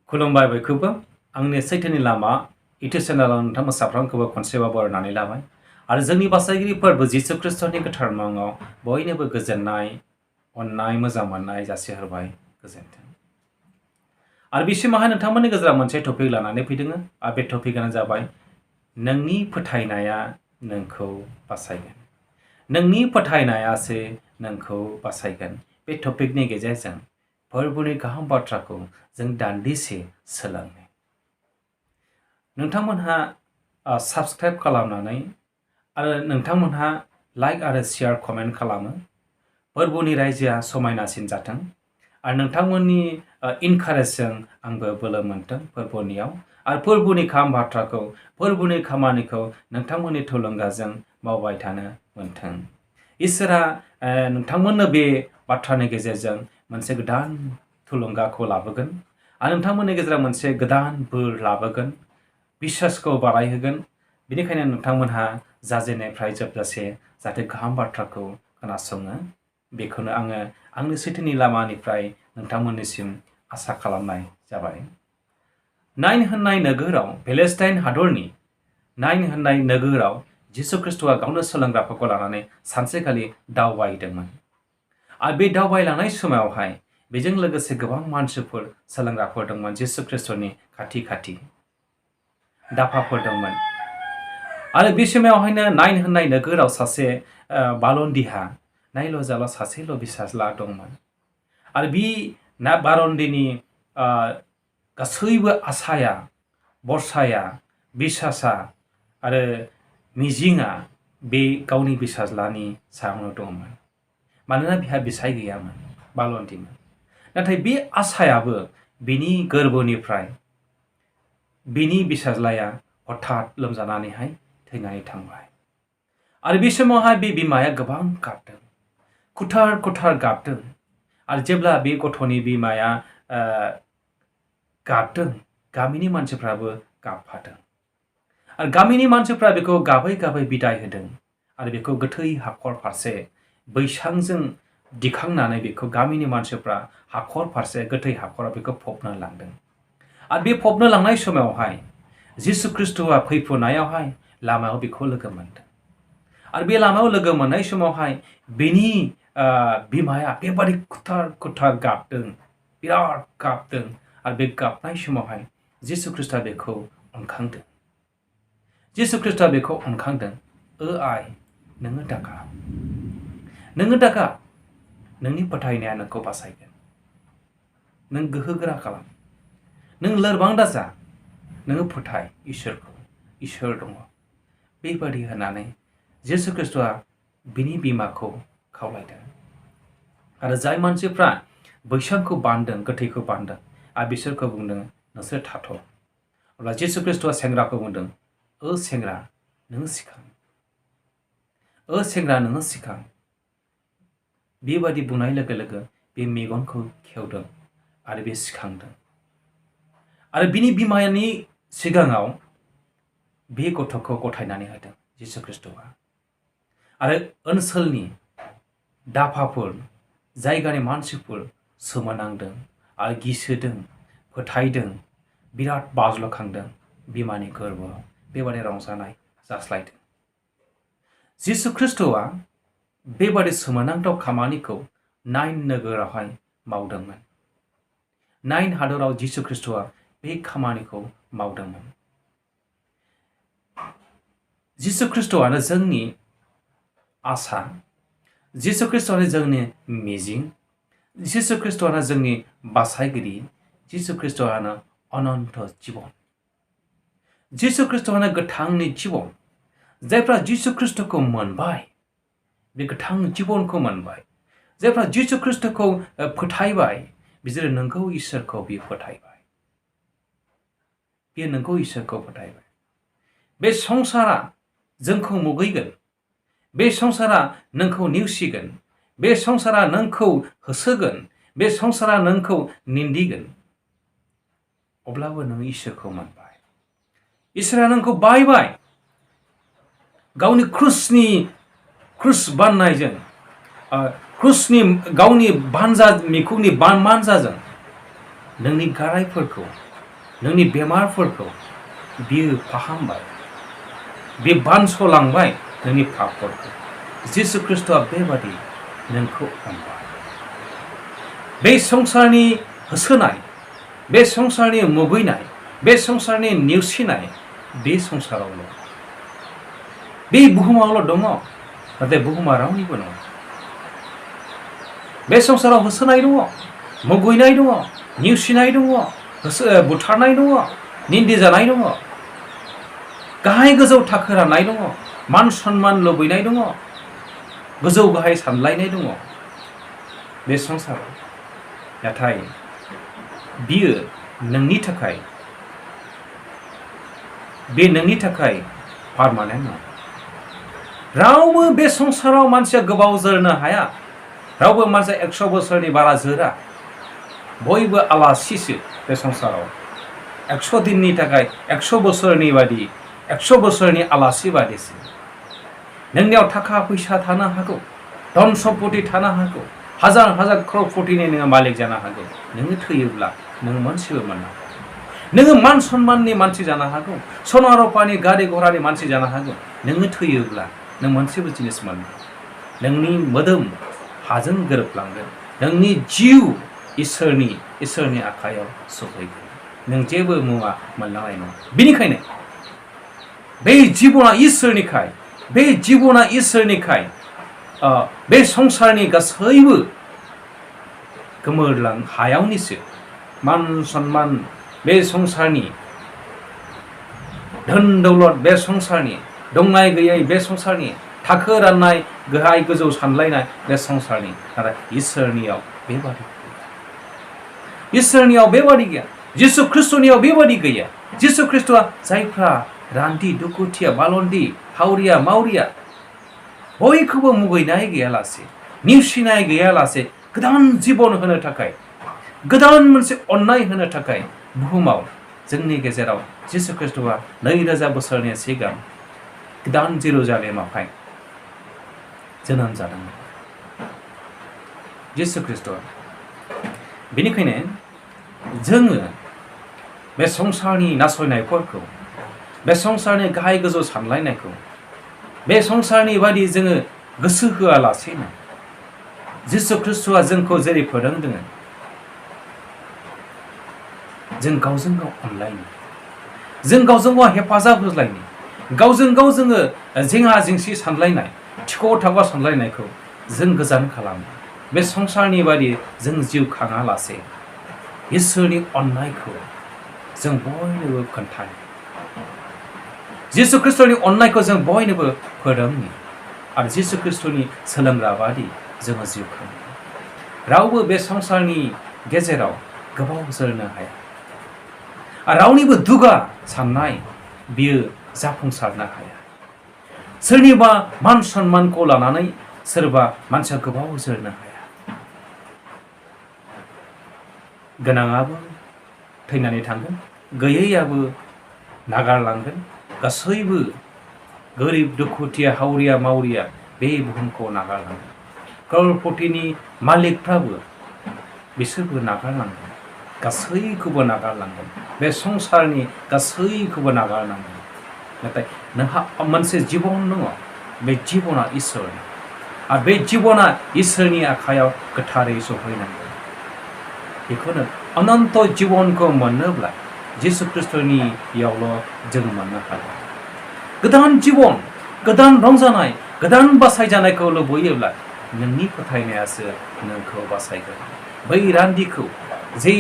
खुलुमबाय बयखौबो आंनि सैथोनि लामा इउटिउब चेनेलाव नोंथांमोन साफ्रोमखौबो खनसेबाव बरायनानै लाबाय आरो जोंनि बासायगिरि फोरबो जिसु ख्रिस्टनि गोथार मुङाव बयनोबो गोजोननाय अननाय मोजां मोननाय जासिहरबाय गोजोन्थों। आरो बिसिमावहाय नोंथांमोननि गेजेराव मोनसे टपिक लानानै फैदों आरो बे टपिकआनो जाबाय नोंनि फोथायनाया नोंखौ बासायगोन। नोंनि फोथायनायासो नोंखौ बासायगोन। बे टपिकनि गेजेरजों फोरबुनि गाहाम बाथ्राखौ जों दान्दिसे सोलोंनो। नोंथांमोनहा साबस्क्राइब खालामनानै आरो नोंथांमोनहा लाइक आरो शेयार कमेन्ट खालामो। फोरबुनि रायजोआ समायनासिन जाथों आरो नोंथांमोननि इनकारेजजों आंबो बोलो मोनथों फोरबुनियाव आरो फोरबुनि गाहाम बाथ्राखौ फोरबुनि खामानिखौ नोंथांमोननि थुलुंगाजों मावबाय थानो मोनथों। इसोरा नोंथांमोननो बे बाथ्रानि गेजेरजों मोनसे गोदान थुलुंगाखौ लाबोगोन आरो नोंथांमोननि गेजेराव मोनसे गोदान बोर लाबोगोन, बिश्वासखौ बारायहोगोन। बेनिखायनो नोंथांमोनहा जाजेननायनिफ्राय जोबजासे जाहाथे गाहाम बाथ्राखौ खोनासङो, बेखौनो आङो आंनि सैथोनि लामानिफ्राय नोंथांमोननिसिम आसा खालामनाय जाबाय। नाइन होननाय नोगोराव, पेलेस्टाइन हादरनि नाइन होननाय नोगोराव जिसु ख्रिस्टआ गावनो सोलोंग्राफोरखौ लानानै सानसेखालि दावबायदोंमोन। आरो बे दावबायलांनाय समावहाय बेजों लोगोसे गोबां मानसिफोर सोलोंग्राफोर दंमोन जिसु ख्रिस्टनि खाथि खाथि दाफाफोर दंमोन। आरो बे समावहायनो नाइन होननाय नोगोराव सासे बालन्दिहा नायल' जाल' सासेल' फिसाज्ला दंमोन। आरो बे बालन्दिनि गासैबो आसाया, बरसाया, बिसासा आरो मिजिङा बे गावनि फिसाज्लानि सायावनो दंमोन। मानोना बिहा फिसाय गैयामोन, बालन्दिमोन। नाथाय बे आसायाबो बिनि गोरबोनिफ्राय बिनि फिसाज्लाया हठात लोमजानानैहाय थैनानै थांबाय। आरो बे समावहाय बे बिमाया गोबां गाबदों, खुथार खुथार गाबदों। आरो जेब्ला बे गथ'नि बिमाया गाबदों, गामिनि मानसिफ्राबो गाबफादों। आरो गामिनि मानसिफ्रा बेखौ गाबै गाबै बिदाय होदों आरो बेखौ गोथै हाखर फारसे बैसांजों दिखांनानै बेखौ गामिनि मानसिफ्रा हाखर फारसे गोथै हाखराव बेखौ फबनो लांदों। आरो बे फबनो लांनाय समावहाय जिसु ख्रिस्टआ फैफुनायावहाय लामायाव बेखौ लोगो मोनदों। आरो बे लामायाव लोगो मोननाय समावहाय बेनि बिमाया बेबादि खुथार खुथार गाबदों, बिराद गाबदों। आरो बे गाबनाय समावहाय जिसु ख्रिस्टआ बेखौ अनखांदों। जिसु ख्रिस्टआ बेखौ अनखांदों। आइ, नोङो दागाब, नोङो दागाब, नोंनि फोथायनाया नोंखौ बासायगोन। नों गोहोगोरा खालाम, नों लोरबां दाजा, नोङो फोथाय इसोरखौ, इसोर दङ। बेबादि होननानै जिसु ख्रिस्टआ बिनि बिमाखौ खावलायदों। आरो जाय मानसिफ्रा बैसांखौ बानदों, गोथैखौ बानदों, आरो बिसोरखौ बुंदों नोंसोर थाथ'। अब्ला जिसु ख्रिस्टआ सेंग्राखौ बुंदों, सेंग्रा नोङो सिखां, सेंग्रा नोङो सिखां। बेबादि बुंनाय लोगो लोगो बे मेगनखौ खेवदों आरो बे सिखांदों। आरो बिनि बिमानि सिगाङाव बे गथ'खौ गथायनानै होदों जिसु ख्रिस्टआ। आरो ओनसोलनि दाफाफोर, जायगानि मानसिफोर सोमोनांदों आरो गिसोदों, फोथायदों, बिराद बाज्ल'खांदों बिमानि गोरबोआव। बेबादि रंजानाय जास्लायदों। जिसु ख्रिस्टआ बेबादि सोमोनांथाव खामानिखौ नाइन नोगोरावहाय मावदोंमोन। नाइन हादराव जिसु ख्रिस्टआ बे खामानिखौ मावदोंमोन। जिसु ख्रिस्टआनो जोंनि आसा, जिसु ख्रिस्टआनो जोंनि मिजिं, जिसु ख्रिस्टआनो जोंनि बासायगिरि, जिसु ख्रिस्टआनो अनन्त जिबन। जिसु ख्रिस्टआनो गोथांनि जिबन। जायफ्रा जिसु ख्रिस्टखौ मोनबाय, बे गोथां जिबनखौ मोनबाय। जायफ्रा जिसु ख्रिस्टखौ फोथायबाय, बिसोरो नोंगौ इसोरखौ बियो फोथायबाय। बियो नोंगौ इसोरखौ फोथायबाय। बे संसारा जोंखौ मुगैगोन, बे संसारा नोंखौ नेवसिगोन, बे संसारा नोंखौ होसोगोन, बे संसारा नोंखौ निन्दिगोन। अब्लाबो नों इसोरखौ मोनबाय। इसोरा नोंखौ बायबाय। गावनि क्रुस बाननायजों, क्रुसनि गावनि बानजा मिखुंनि मानजाजों नोंनि गारायफोरखौ नोंनि बेमारफोरखौ बियो फाहामबाय, बे बानस'लांबाय नोंनि पापफोरखौ। जिसु ख्रिस्ट'आ बेबादि नोंखौ अनबाय। बे संसारनि होसोनाय, बे संसारनि मुगैनाय, बे संसारनि नेवसिनाय बे संसारावल', बे बुहुमावल' दङ, नाथाय बुहुमा रावनिबो नङा। बे संसाराव होसोनाय दङ, मुगैनाय दङ, नेवसिनाय दङ, बुथारनाय दङ, निन्दि जानाय दङ, गाहाय गोजौ थाखो राननाय दङ, मान सन्मान लुबैनाय दङ, गोजौ गाहाय सानलायनाय दङ बे संसाराव। नाथाय बियो नोंनि थाखाय, बे नोंनि थाखाय पारमानेन्ट नङा। रावबो बे संसाराव मानसिया गोबाव जोरनो हाया। रावबो मानसिया 100 बोसोरनि बारा जोरा। बयबो आलासिसो बे संसाराव। 100 दिननि थाखाय 100 बोसोरनि बादि, 100 बोसोरनि आलासि बादिसो। नोंनियाव थाखा फैसा थानो हागौ, धन सम्पति थानो हागौ, हाजार हाजार क्ररपतिनि नोङो मालिक जानो हागौ। नोङो थैयोब्ला नोङो मोनसेबो मोना। नोङो मान सन्माननि मानसि जानो हागौ, सना रुपानि गारि घरानि मानसि जानो हागौ। नोङो थैयोब्ला नों मोनसेबो जिनिस मोना। नोंनि मोदोम हाजों गोरोबलांगोन, नोंनि जिउ इसोरनि आखायाव सफैगोन। नों जेबो मुवा मोनलांनाय नङा। बेनिखायनो बे जिबना इसोरनिखाय, बे जिबना इसोरनिखाय बे संसारनि गासैबो गोमोरलां हायावनिसो। मान सन्मान बे संसारनि, धोन दौलत बे संसारनि, दंनाय गैयै बे संसारनि, थाखो राननाय गाहाय गोजौ सानलायनाय बे संसारनि। नाथाय इसोरनियाव बेबादि गैया। इसोरनियाव बेबादि गैया। जिसु ख्रिस्ट'नियाव बेबादि गैया। जिसु ख्रिस्ट'आ जायफ्रा रान्दि, दुखुथिया, बालन्दि, हावरिया, मावरिया, बयखौबो मुगैनाय गैयालासे, नेवसिनाय गैयालासे गोदान जिबन होनो थाखाय, गोदान मोनसे अननाय होनो थाखाय बुहुमाव जोंनि गेजेराव जिसु ख्रिस्ट'आ 2000 बोसोरनि सिगां गोदान जेरुजालेमावहाय जोनोम जादोंमोन जिसु ख्रिस्ट'आ। बेनिखायनो जोङो बे संसारनि नासयनायफोरखौ, बे संसारनि गाहाय गोजौ सानलायनायखौ, बे संसारनि बादि जोङो गोसो होआलासेनो जिसु ख्रिस्ट'आ जोंखौ जेरै फोरोंदों, जों गावजों गाव अनलायनो, जों गावजों गाव हेफाजाब होलायनो, गावजों गाव जोङो जेंना जेंसि सानलायनाय, थिख' थाख' सानलायनायखौ जों गोजान खालामो। बे संसारनि बादि जों जिउ खाङालासे इसोरनि अननायखौ जों बयनोबो खोन्थानो, जिसु ख्रिस्ट'नि अननायखौ जों बयनोबो फोरोंनो, आरो जिसु ख्रिस्ट'नि सोलोंग्रा बादि जोङो जिउ खाङो। रावबो बे संसारनि गेजेराव गोबाव जोरनो हाया। आरो रावनिबो दुगा साननाय बियो जाफुंसारनो हाया। सोरनिबा मान सन्मानखौ लानानै सोरबा मानसिया गोबाव जोरनो हाया। गोनाङाबो थैनानै थांगोन, गैयैयाबो नागारलांगोन। गासैबो गोरिब दुखुथिया, हावरिया मावरिया बे बुहुमखौ नागारलांगोन। क्ररपतिनि मालिकफ्राबो बिसोरबो नागारलांगोन, गासैखौबो नागारलांगोन। बे संसारनि गासैखौबो नागारलांगोन। नाथाय नोंहा मोनसे जिबन दङ। बे जिबना इसोरनि, आरो बे जिबना इसोरनि आखायाव गोथारै सफैनांगोन। बेखौनो अनन्त जिबनखौ मोननोब्ला जिसु ख्रिस्ट'नियावल' जों मोननो हागोन। गोदान जिबन, गोदान रंजानाय, गोदान बासायजानायखौ लुबैयोब्ला नोंनि फोथायनायासो नोंखौ बासायगोन। बै रान्दिखौ, जे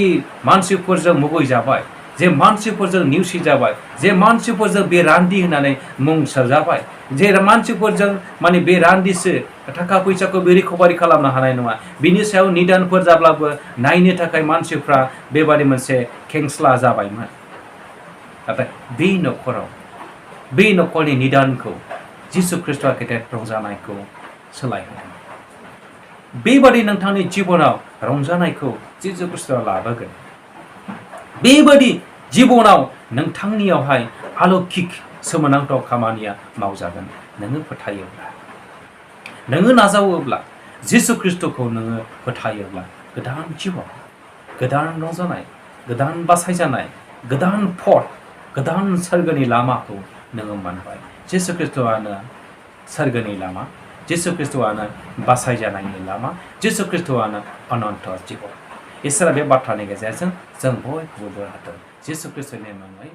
मानसिफोरजों मुगैजाबाय, जे मानसिफोरजों नेवसिजाबाय, जे मानसिफोरजों बे रान्दि होननानै मुं सोजाबाय, जे मानसिफोरजों माने बे रान्दिसो, थाखा फैसाखौ बे रिकभारि खालामनो हानाय नङा, बिनि सायाव निदानफोर जाब्लाबो नायनो थाखाय मानसिफ्रा बेबादि मोनसे खेंस्ला जाबायमोन। नाथाय बे न'खराव, बे न'खरनि निदानखौ जिसु ख्रिस्ट'आ गेदेर रंजानायखौ सोलायहोदों। बेबादि नोंथांनि जिबनाव रंजानायखौ जिसु ख्रिस्ट'आ लाबोगोन। बेबादि जिबनाव नोंथांनियावहाय अलौकिक सोमोनांथाव खामानिया मावजागोन। नोङो फोथायोब्ला, नोङो नाजावोब्ला, जिसु ख्रिस्ट'खौ नोङो फोथायोब्ला गोदान जिबन, गोदान रंजानाय, गोदान बासायजानाय, गोदान पथ गोदान सोरगोनि लामाखौ नोङो मोनबाय। जिसु ख्रिस्ट'आनो सोरगोनि लामा, जिसु ख्रिस्ट'आनो बासायजानायनि लामा, जिसु ख्रिस्ट'आनो अनन्त जिबन। इसोरा बे बाथ्रानि गेजेरजों जों बयखौबो बोर होथों। जिसु ख्रिस्ट'नि मुङै